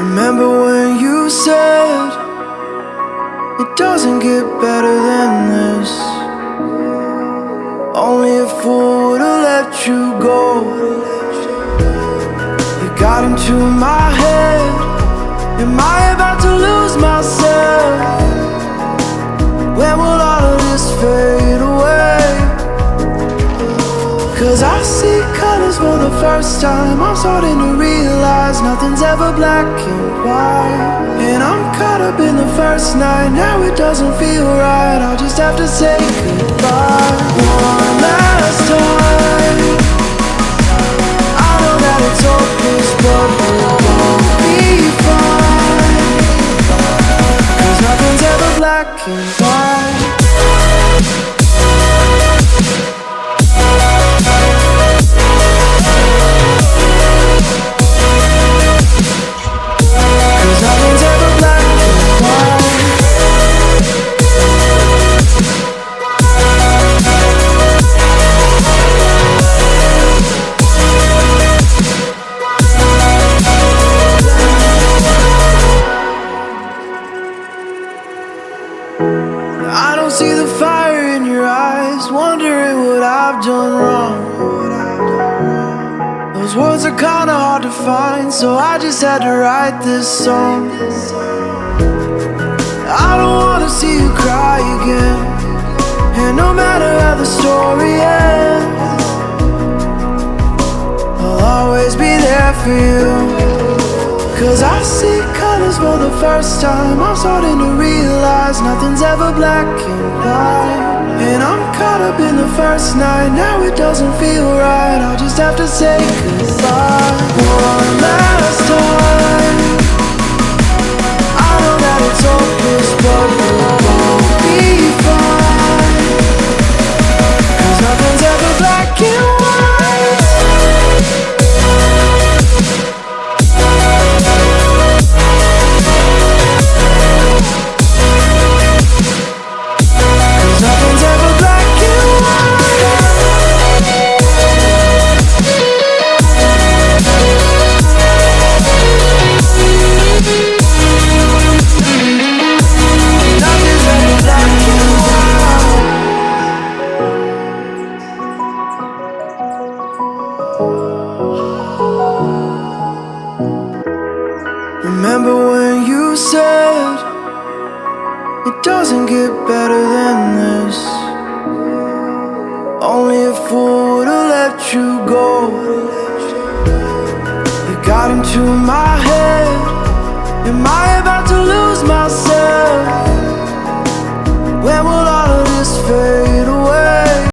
Remember when you said it doesn't get better than this? Only a fool would've let you go. You got into my head. Am I about to lose myself? When will all of this fade away? 'Cause I see colors for the first time. I'm starting to realize nothing's ever black and white. And I'm caught up in the first night. Now it doesn't feel right. I'll just have to say goodbye one last time. I know that it's hopeless, but we'll both be fine. 'Cause nothing's ever black and white. I don't see the fire in your eyes, wondering what I've done wrong. Those words are kinda hard to find, so I just had to write this song. I don't wanna see you cry again, and no matter how the story ends, I'll always be there for you. 'Cause I see colors for the first time. I'm starting to realize nothing's ever black and white. And I'm caught up in the first night. Now it doesn't feel right. I'll just have to say goodbye one last time. I know that it's hopeless, but we'll both be fine. 'Cause nothing's ever black and white. Remember when you said it doesn't get better than this? Only a fool would've let you go. You got into my head. Am I about to lose myself?